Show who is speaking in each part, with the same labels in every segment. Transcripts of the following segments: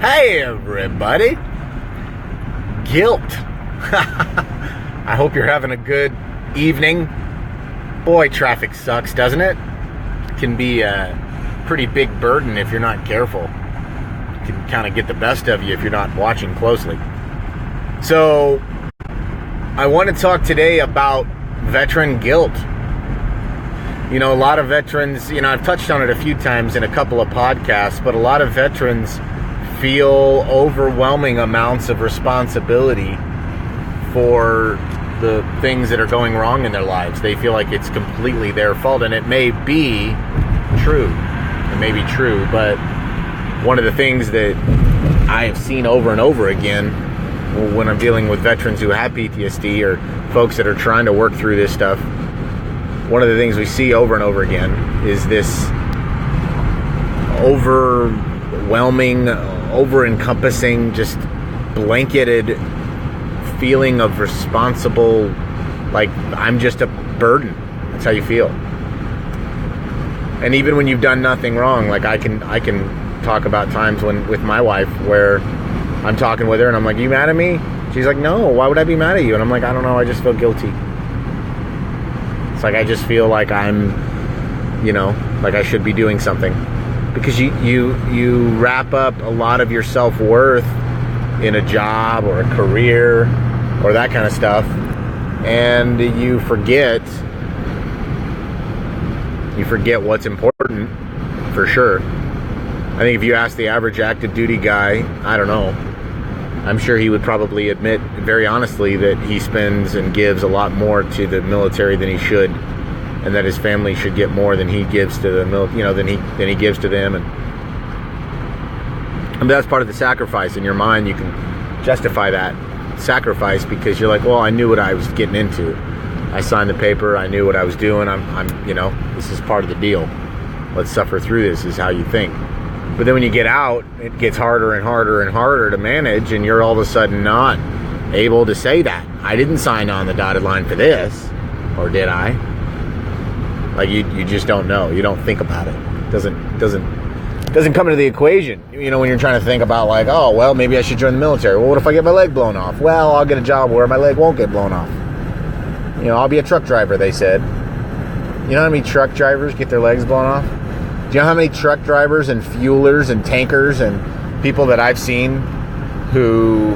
Speaker 1: Hey everybody. Guilt. I hope you're having a good evening. Boy, traffic sucks, doesn't it? It can be a pretty big burden if you're not careful. It can kind of get the best of you if you're not watching closely. So, I want to talk today about veteran guilt. You know, a lot of veterans, I've touched on it a few times in a couple of podcasts, but a lot of veterans feel overwhelming amounts of responsibility for the things that are going wrong in their lives. They feel like it's completely their fault, and it may be true. It may be true, but one of the things that I have seen over and over again when I'm dealing with veterans who have PTSD or folks that are trying to work through this stuff, one of the things we see over and over again is this overwhelming, over-encompassing, just blanketed feeling of responsible, like I'm just a burden. That's how you feel. And even when you've done nothing wrong, like I can talk about times when with my wife where I'm talking with her and I'm like, "You mad at me?" She's like, "No, why would I be mad at you?" And I'm like, "I don't know, I just feel guilty." It's like I just feel like I'm, like I should be doing something. Because you wrap up a lot of your self-worth in a job or a career or that kind of stuff, and you forget what's important, for sure. I think if you ask the average active duty guy, I don't know, I'm sure he would probably admit very honestly that he spends and gives a lot more to the military than he should, and that his family should get more than he gives to the than he gives to them. And that's part of the sacrifice. In your mind, you can justify that sacrifice because you're like, well, I knew what I was getting into. I signed the paper. I knew what I was doing. I'm this is part of the deal. Let's suffer through this is how you think. But then when you get out, it gets harder and harder and harder to manage, and you're all of a sudden not able to say that. I didn't sign on the dotted line for this, or did I? Like you just don't know. You don't think about it. It doesn't come into the equation. When you're trying to think about like, oh well, maybe I should join the military. Well, what if I get my leg blown off? Well, I'll get a job where my leg won't get blown off. I'll be a truck driver, they said. You know how many truck drivers get their legs blown off? Do you know how many truck drivers and fuelers and tankers and people that I've seen who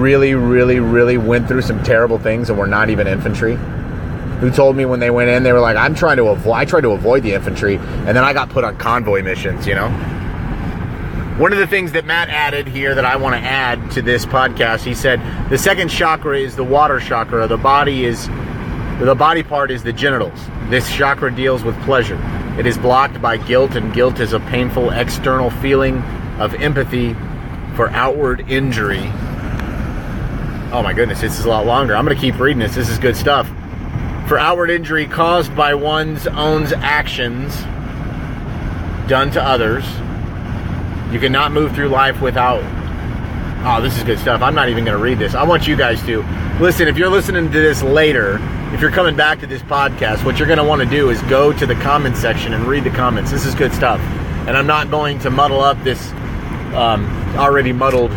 Speaker 1: really, really, really went through some terrible things and were not even infantry? Who told me when they went in, they were like, I tried to avoid the infantry, and then I got put on convoy missions, One of the things that Matt added here that I want to add to this podcast, he said, the second chakra is the water chakra. The body part is the genitals. This chakra deals with pleasure. It is blocked by guilt, and guilt is a painful external feeling of empathy for outward injury. Oh my goodness, this is a lot longer. I'm going to keep reading this. This is good stuff. For outward injury caused by one's own actions done to others. You cannot move through life without... Oh, this is good stuff. I'm not even going to read this. I want you guys to listen. If you're listening to this later, if you're coming back to this podcast, what you're going to want to do is go to the comment section and read the comments. This is good stuff. And I'm not going to muddle up this already muddled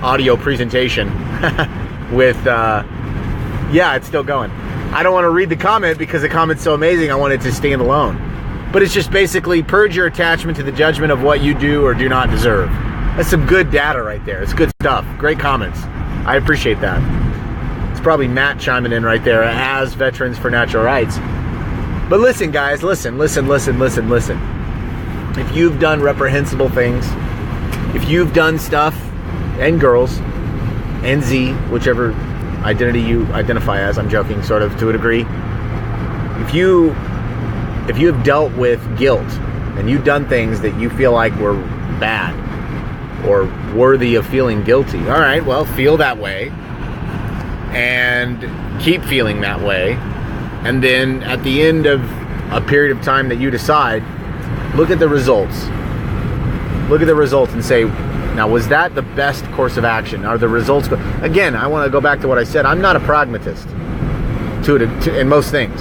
Speaker 1: audio presentation with... it's still going. I don't want to read the comment because the comment's so amazing. I want it to stand alone. But it's just basically purge your attachment to the judgment of what you do or do not deserve. That's some good data right there. It's good stuff. Great comments. I appreciate that. It's probably Matt chiming in right there as Veterans for Natural Rights. But listen, guys, listen. If you've done reprehensible things, if you've done stuff, and girls, and Z, whichever identity you identify as, I'm joking, sort of, to a degree. If you have dealt with guilt and you've done things that you feel like were bad or worthy of feeling guilty, all right, well, feel that way and keep feeling that way. And then at the end of a period of time that you decide, look at the results. Look at the results and say, now, was that the best course of action? Are the results... Again, I want to go back to what I said. I'm not a pragmatist in most things.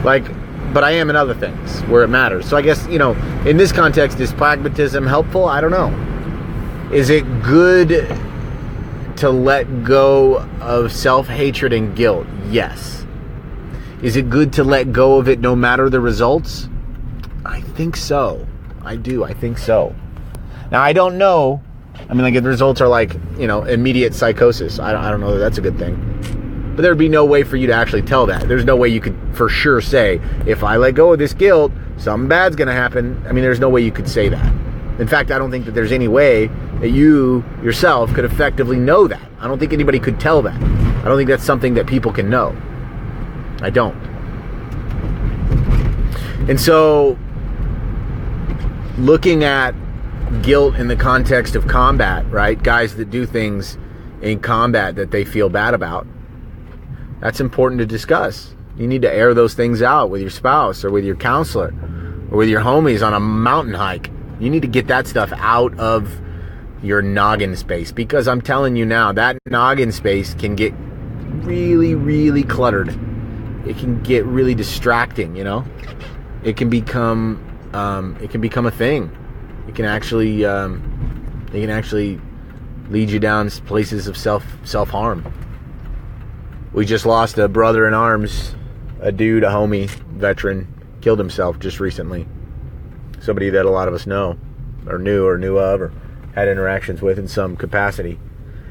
Speaker 1: Like, but I am in other things where it matters. So I guess, in this context, is pragmatism helpful? I don't know. Is it good to let go of self-hatred and guilt? Yes. Is it good to let go of it no matter the results? I think so. I do. I think so. Now, I don't know. I mean, like, if the results are like, immediate psychosis, I don't know that that's a good thing. But there'd be no way for you to actually tell that. There's no way you could for sure say, if I let go of this guilt, something bad's going to happen. I mean, there's no way you could say that. In fact, I don't think that there's any way that you yourself could effectively know that. I don't think anybody could tell that. I don't think that's something that people can know. I don't. And so, looking at guilt in the context of combat, right? Guys that do things in combat that they feel bad about, that's important to discuss. You need to air those things out with your spouse or with your counselor or with your homies on a mountain hike. You need to get that stuff out of your noggin space, because I'm telling you now, that noggin space can get really, really cluttered. It can get really distracting, It can become a thing. It can actually lead you down places of self-harm. We just lost a brother in arms, a dude, a homie, veteran, killed himself just recently. Somebody that a lot of us know, or knew of, or had interactions with in some capacity.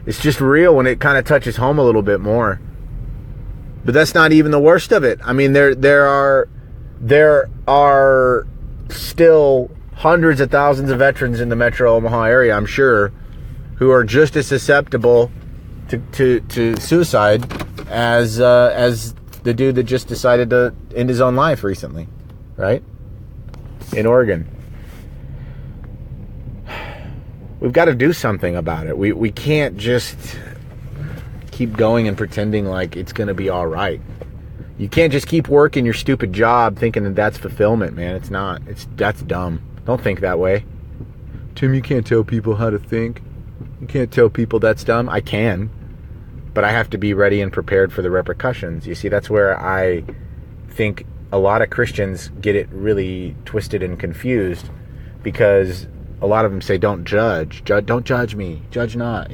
Speaker 1: It's just real when it kind of touches home a little bit more. But that's not even the worst of it. I mean, there are still hundreds of thousands of veterans in the Metro Omaha area, I'm sure, who are just as susceptible to suicide as the dude that just decided to end his own life recently, right? In Oregon. We've got to do something about it. We can't just keep going and pretending like it's going to be all right. You can't just keep working your stupid job thinking that that's fulfillment, man. It's not. That's dumb. Don't think that way. Tim, you can't tell people how to think. You can't tell people that's dumb. I can. But I have to be ready and prepared for the repercussions. You see, that's where I think a lot of Christians get it really twisted and confused, because a lot of them say, don't judge. Don't judge me. Judge not,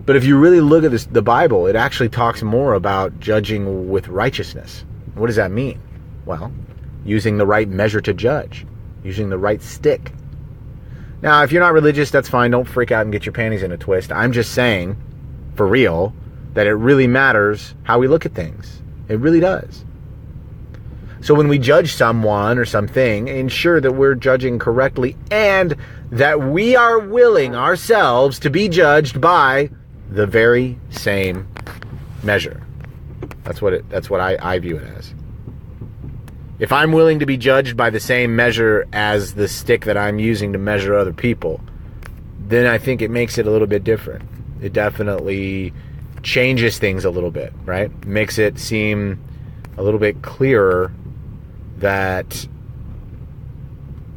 Speaker 1: But if you really look at the Bible, it actually talks more about judging with righteousness. What does that mean? Well, using the right measure to judge. Using the right stick. Now, if you're not religious, that's fine. Don't freak out and get your panties in a twist. I'm just saying, for real, that it really matters how we look at things. It really does. So when we judge someone or something, ensure that we're judging correctly and that we are willing ourselves to be judged by the very same measure. That's what I view it as. If I'm willing to be judged by the same measure as the stick that I'm using to measure other people, then I think it makes it a little bit different. It definitely changes things a little bit, right? Makes it seem a little bit clearer that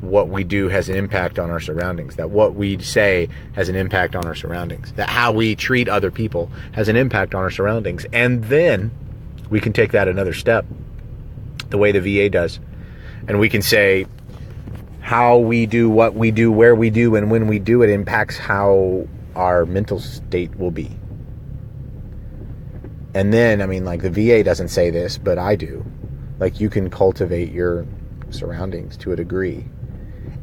Speaker 1: what we do has an impact on our surroundings, that what we say has an impact on our surroundings, that how we treat other people has an impact on our surroundings. And then we can take that another step, the way the VA does. And we can say how we do what we do, where we do, and when we do it impacts how our mental state will be. And then, I mean, like, the VA doesn't say this, but I do. Like, you can cultivate your surroundings to a degree.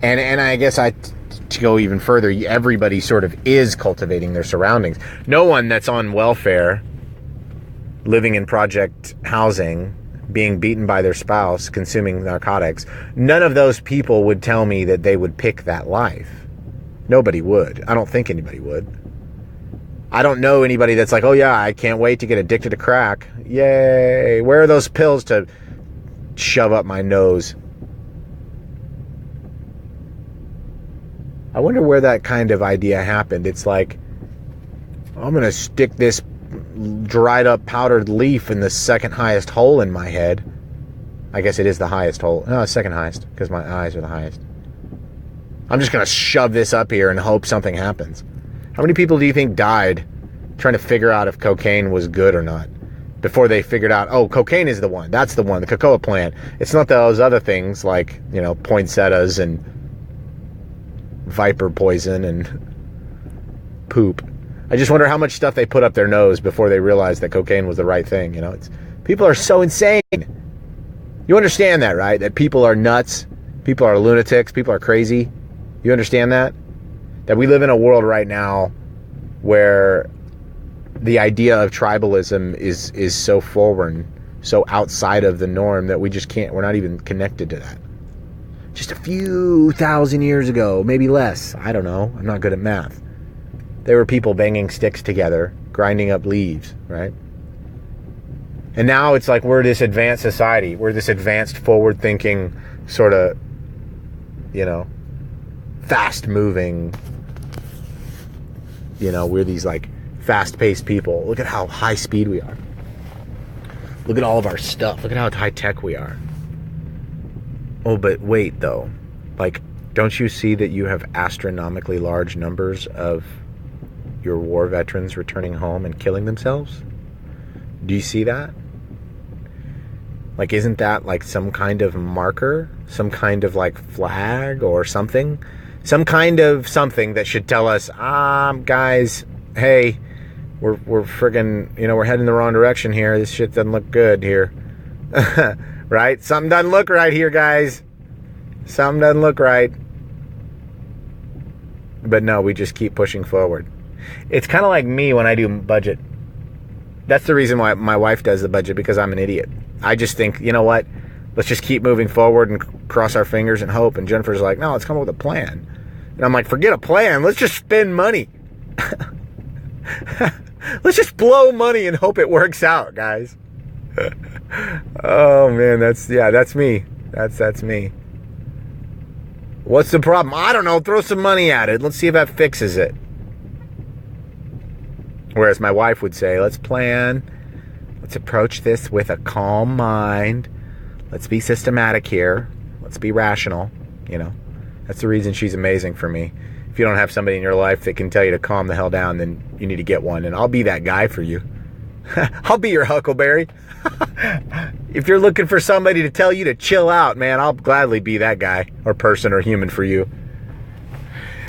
Speaker 1: And I guess to go even further, everybody sort of is cultivating their surroundings. No one that's on welfare, living in project housing, being beaten by their spouse, consuming narcotics, none of those people would tell me that they would pick that life. Nobody would. I don't think anybody would. I don't know anybody that's like, oh yeah, I can't wait to get addicted to crack. Yay. Where are those pills to shove up my nose? I wonder where that kind of idea happened. It's like, I'm going to stick this dried up powdered leaf in the second highest hole in my head. I guess it is the highest hole. No, second highest, because my eyes are the highest. I'm just going to shove this up here and hope something happens. How many people do you think died trying to figure out if cocaine was good or not? before they figured out, oh, cocaine is the one. That's the one, the cocoa plant. It's not those other things like, poinsettias and viper poison and poop. I just wonder how much stuff they put up their nose before they realized that cocaine was the right thing. People are so insane. You understand that, right? That people are nuts. People are lunatics. People are crazy. You understand that? That we live in a world right now where the idea of tribalism is so foreign, so outside of the norm that we just can't, we're not even connected to that. Just a few thousand years ago, maybe less. I don't know. I'm not good at math. There were people banging sticks together, grinding up leaves, right? And now it's like we're this advanced society. We're this advanced, forward-thinking, sort of, fast-moving, we're these, like, fast-paced people. Look at how high speed we are. Look at all of our stuff. Look at how high-tech we are. Oh, but wait, though. Like, don't you see that you have astronomically large numbers of your war veterans returning home and killing themselves? Do you see that? Like, isn't that like some kind of marker? Some kind of like flag or something? Some kind of something that should tell us, guys, hey, we're friggin', we're heading the wrong direction here. This shit doesn't look good here. Right? Something doesn't look right here, guys. Something doesn't look right. But no, we just keep pushing forward. It's kind of like me when I do budget. That's the reason why my wife does the budget, because I'm an idiot. I just think, you know what? Let's just keep moving forward and cross our fingers and hope. And Jennifer's like, no, let's come up with a plan. And I'm like, forget a plan. Let's just spend money. Let's just blow money and hope it works out, guys. Oh, man, that's me. That's me. What's the problem? I don't know. Throw some money at it. Let's see if that fixes it. Whereas my wife would say, let's plan. Let's approach this with a calm mind. Let's be systematic here. Let's be rational. That's the reason she's amazing for me. If you don't have somebody in your life that can tell you to calm the hell down, then you need to get one. And I'll be that guy for you. I'll be your Huckleberry. If you're looking for somebody to tell you to chill out, man, I'll gladly be that guy or person or human for you.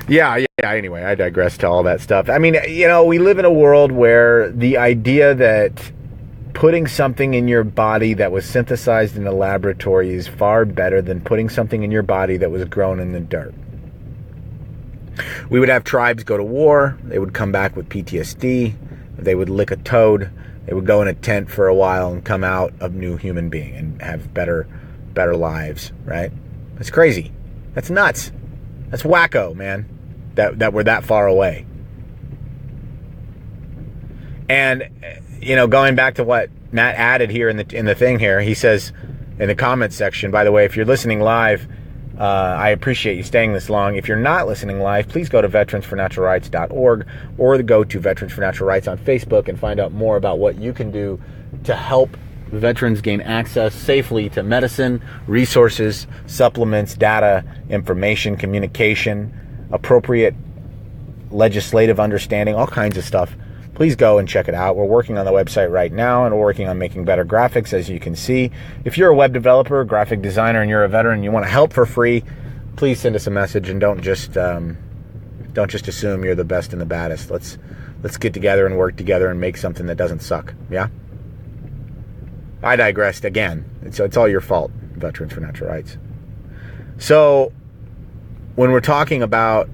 Speaker 1: Yeah, anyway, I digress to all that stuff. I mean, we live in a world where the idea that putting something in your body that was synthesized in a laboratory is far better than putting something in your body that was grown in the dirt. We would have tribes go to war. They would come back with PTSD. They would lick a toad. They would go in a tent for a while and come out a new human being and have better lives, right? That's crazy. That's nuts. That's wacko, man. That we're that far away. And going back to what Matt added here in the thing here, he says in the comments section, by the way, if you're listening live, I appreciate you staying this long. If you're not listening live, please go to veteransfornaturalrights.org or go to Veterans for Natural Rights on Facebook and find out more about what you can do to help veterans gain access safely to medicine, resources, supplements, data, information, communication, appropriate legislative understanding, all kinds of stuff. Please go and check it out. We're working on the website right now, and we're working on making better graphics, as you can see. If you're a web developer, graphic designer, and you're a veteran and you want to help for free, please send us a message and don't just assume you're the best and the baddest. Let's get together and work together and make something that doesn't suck. Yeah? I digressed again. It's all your fault, Veterans for Natural Rights. So, when we're talking about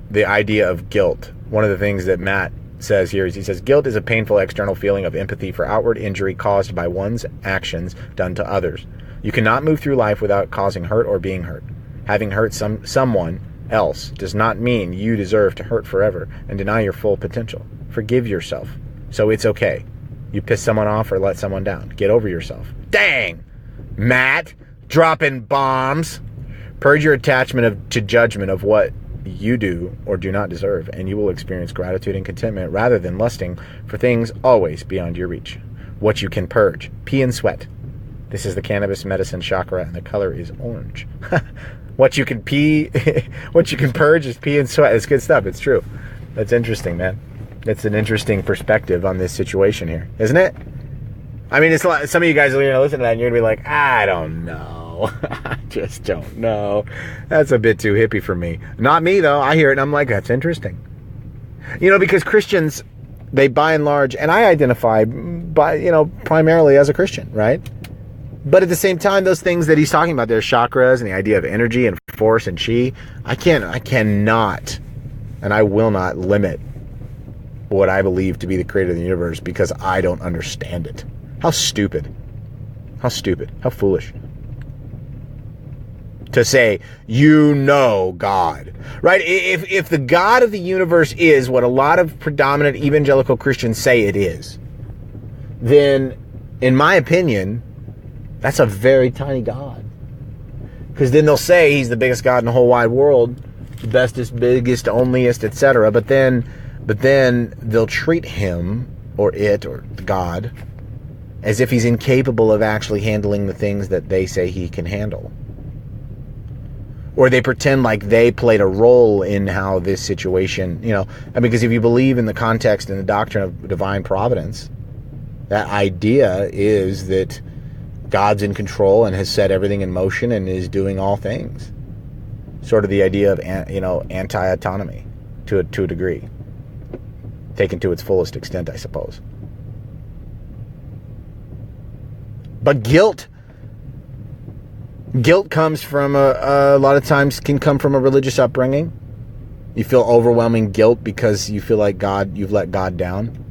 Speaker 1: the idea of guilt, one of the things that Matt says here is, he says, guilt is a painful external feeling of empathy for outward injury caused by one's actions done to others. You cannot move through life without causing hurt or being hurt. Having hurt someone else does not mean you deserve to hurt forever and deny your full potential. Forgive yourself. So it's okay. You piss someone off or let someone down. Get over yourself. Dang! Matt, dropping bombs. Purge your attachment to judgment of what you do or do not deserve, and you will experience gratitude and contentment rather than lusting for things always beyond your reach. What you can purge. Pee and sweat. This is the cannabis medicine chakra, and the color is orange. What you can purge is pee and sweat. It's good stuff. It's true. That's interesting, man. That's an interesting perspective on this situation here, isn't it? I mean, it's like, some of you guys are going to listen to that and you're going to be like, I don't know. I just don't know. That's a bit too hippie for me. Not me, though. I hear it and I'm like, that's interesting. You know, because Christians, they by and large, and I identify by, you know, primarily as a Christian, right? But at the same time, those things that he's talking about, there's chakras and the idea of energy and force and chi. I cannot, and I will not limit what I believe to be the creator of the universe because I don't understand it. How stupid. How stupid. How foolish. To say, you know God. Right? If the God of the universe is what a lot of predominant evangelical Christians say it is, then, in my opinion, that's a very tiny God. Because then they'll say he's the biggest God in the whole wide world, the bestest, biggest, onlyest, etc. But then they'll treat him, or it, or the God, as if he's incapable of actually handling the things that they say he can handle. Or they pretend like they played a role in how this situation, you know, because if you believe in the context and the doctrine of divine providence, that idea is that God's in control and has set everything in motion and is doing all things. Sort of the idea of, you know, anti-autonomy to a degree. Taken to its fullest extent, I suppose. But guilt comes from a lot of times can come from a religious upbringing. You feel overwhelming guilt because you feel like you've let God down.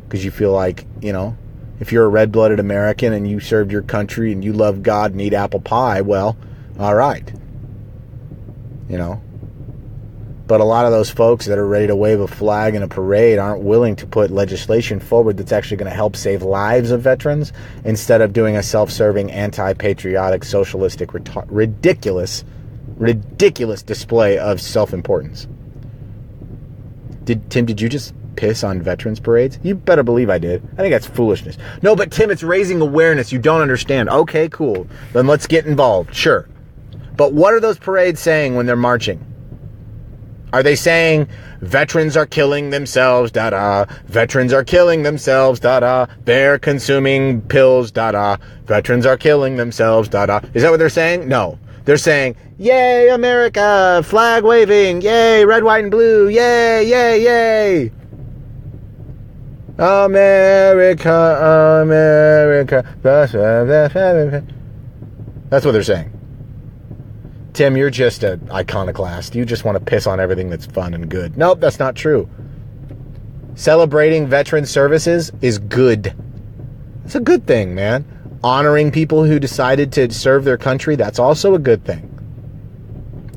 Speaker 1: Because you feel like, you know, if you're a red-blooded American and you served your country and you love God and eat apple pie, well, all right. You know. But a lot of those folks that are ready to wave a flag in a parade aren't willing to put legislation forward that's actually going to help save lives of veterans instead of doing a self-serving, anti-patriotic, socialistic, ridiculous display of self-importance. Tim, did you just piss on veterans parades? You better believe I did. I think that's foolishness. No, but Tim, it's raising awareness. You don't understand. Okay, cool. Then let's get involved. Sure. But what are those parades saying when they're marching? Are they saying, veterans are killing themselves, da-da, veterans are killing themselves, da-da, they're consuming pills, da-da, veterans are killing themselves, da-da. Is that what they're saying? No. They're saying, yay, America, flag waving, yay, red, white, and blue, yay, yay, yay. America, America. That's what they're saying. Tim, you're just an iconoclast. You just want to piss on everything that's fun and good. Nope, that's not true. Celebrating veteran services is good. It's a good thing, man. Honoring people who decided to serve their country, that's also a good thing.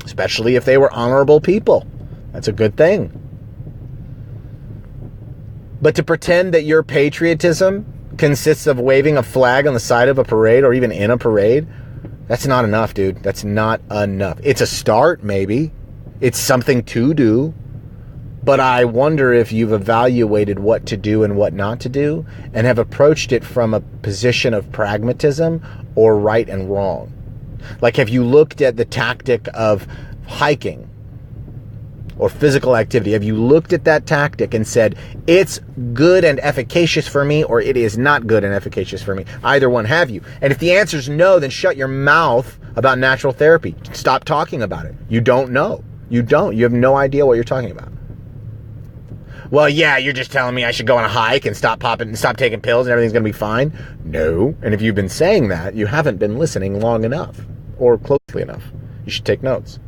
Speaker 1: Especially if they were honorable people. That's a good thing. But to pretend that your patriotism consists of waving a flag on the side of a parade or even in a parade, that's not enough, dude. That's not enough. It's a start, maybe. It's something to do. But I wonder if you've evaluated what to do and what not to do and have approached it from a position of pragmatism or right and wrong. Like, have you looked at the tactic of hiking or physical activity? Have you looked at that tactic and said, it's good and efficacious for me, or it is not good and efficacious for me? Either one, have you? And if the answer is no, then shut your mouth about natural therapy. Stop talking about it. You don't know. You don't. You have no idea what you're talking about. Well, yeah, you're just telling me I should go on a hike and stop taking pills and everything's going to be fine. No. And if you've been saying that, you haven't been listening long enough or closely enough. You should take notes.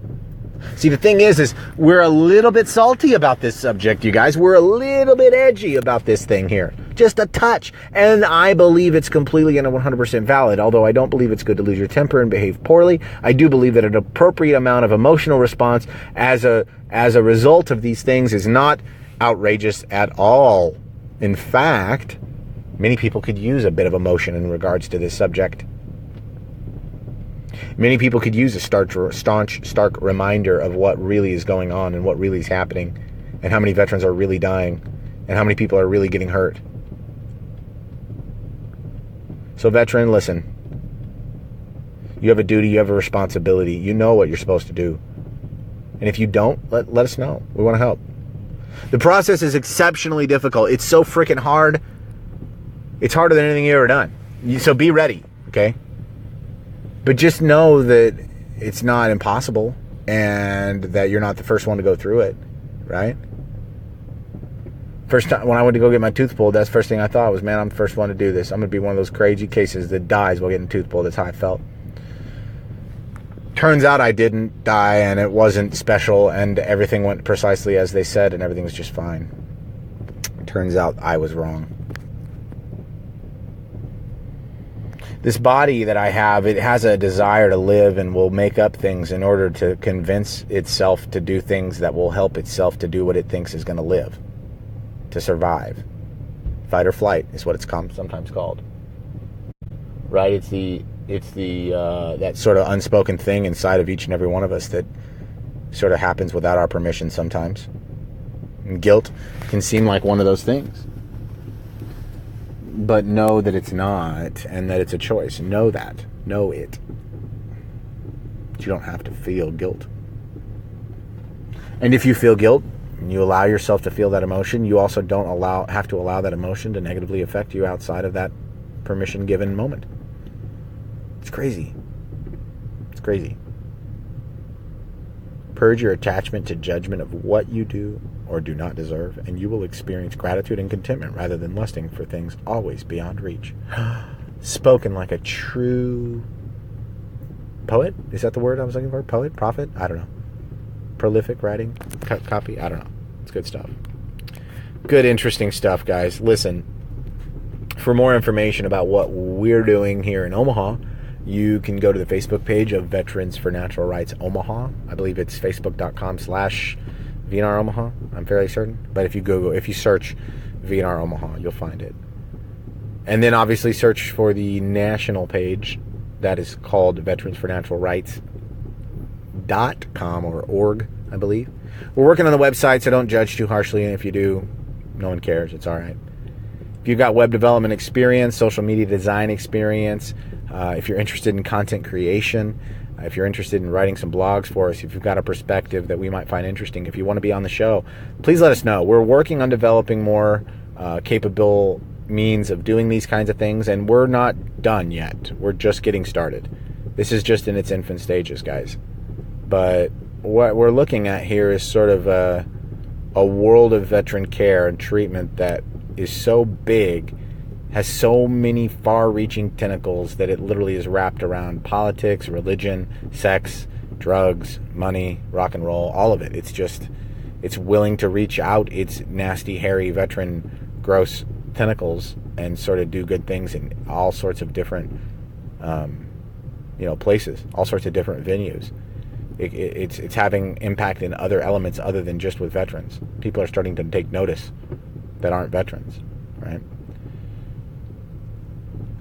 Speaker 1: See, the thing is we're a little bit salty about this subject, you guys. We're a little bit edgy about this thing here. Just a touch. And I believe it's completely and 100% valid. Although I don't believe it's good to lose your temper and behave poorly. I do believe that an appropriate amount of emotional response as a result of these things is not outrageous at all. In fact, many people could use a bit of emotion in regards to this subject. Many people could use a stark reminder of what really is going on and what really is happening and how many veterans are really dying and how many people are really getting hurt. So, veteran, listen. You have a duty, you have a responsibility. You know what you're supposed to do. And if you don't, let us know. We want to help. The process is exceptionally difficult. It's so freaking hard. It's harder than anything you've ever done. So be ready, okay? But just know that it's not impossible and that you're not the first one to go through it, right? First time when I went to go get my tooth pulled, that's the first thing I thought was, man, I'm the first one to do this. I'm going to be one of those crazy cases that dies while getting tooth pulled. That's how I felt. Turns out I didn't die, and it wasn't special, and everything went precisely as they said, and everything was just fine. Turns out I was wrong. This body that I have, it has a desire to live and will make up things in order to convince itself to do things that will help itself to do what it thinks is going to live, to survive. Fight or flight is what it's sometimes called. Right? It's the that sort of unspoken thing inside of each and every one of us that sort of happens without our permission sometimes. And guilt can seem like one of those things. But know that it's not, and that it's a choice. Know that. Know it. You don't have to feel guilt. And if you feel guilt, and you allow yourself to feel that emotion, you also don't have to allow that emotion to negatively affect you outside of that permission-given moment. It's crazy. It's crazy. Purge your attachment to judgment of what you do or do not deserve, and you will experience gratitude and contentment rather than lusting for things always beyond reach. Spoken like a true poet? Is that the word I was looking for? Poet? Prophet? I don't know. Prolific writing? Copy? I don't know. It's good stuff. Good, interesting stuff, guys. Listen, for more information about what we're doing here in Omaha, you can go to the Facebook page of Veterans for Natural Rights Omaha. I believe it's facebook.com/VNR Omaha. I'm fairly certain. But if you search VNR Omaha, you'll find it. And then obviously search for the national page that is called Veterans for Natural Rights.com or org, I believe. We're working on the website, so don't judge too harshly. And if you do, no one cares. It's all right. If you've got web development experience, social media design experience, if you're interested in content creation, if you're interested in writing some blogs for us, if you've got a perspective that we might find interesting, if you want to be on the show, please let us know. We're working on developing more capable means of doing these kinds of things, and we're not done yet. We're just getting started. This is just in its infant stages, guys. But what we're looking at here is sort of a world of veteran care and treatment that is so big, has so many far-reaching tentacles that it literally is wrapped around politics, religion, sex, drugs, money, rock and roll, all of it. It's willing to reach out its nasty, hairy, veteran, gross tentacles and sort of do good things in all sorts of different, places, all sorts of different venues. It's having impact in other elements other than just with veterans. People are starting to take notice that aren't veterans, right?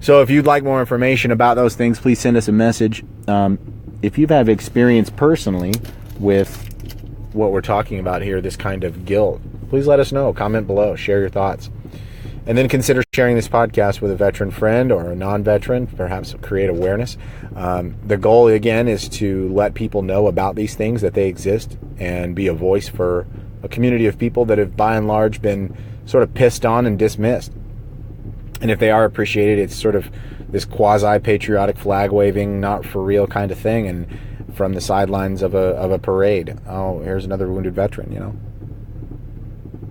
Speaker 1: So if you'd like more information about those things, please send us a message. If you've had experience personally with what we're talking about here, this kind of guilt, please let us know. Comment below. Share your thoughts. And then consider sharing this podcast with a veteran friend or a non-veteran, perhaps create awareness. The goal, again, is to let people know about these things, that they exist, and be a voice for a community of people that have, by and large, been sort of pissed on and dismissed. And if they are appreciated, it's sort of this quasi-patriotic flag-waving, not-for-real kind of thing, and from the sidelines of a parade. Oh, here's another wounded veteran,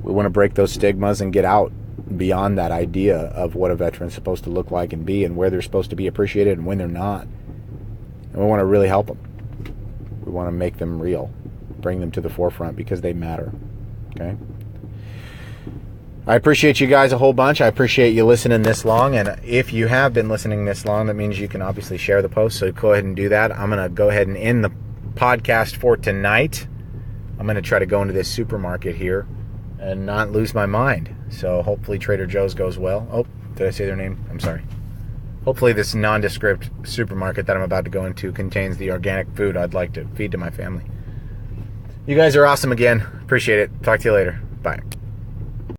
Speaker 1: We want to break those stigmas and get out beyond that idea of what a veteran's supposed to look like and be, and where they're supposed to be appreciated and when they're not. And we want to really help them. We want to make them real, bring them to the forefront because they matter, okay? I appreciate you guys a whole bunch. I appreciate you listening this long. And if you have been listening this long, that means you can obviously share the post. So go ahead and do that. I'm going to go ahead and end the podcast for tonight. I'm going to try to go into this supermarket here and not lose my mind. So hopefully Trader Joe's goes well. Oh, did I say their name? I'm sorry. Hopefully this nondescript supermarket that I'm about to go into contains the organic food I'd like to feed to my family. You guys are awesome again. Appreciate it. Talk to you later. Bye.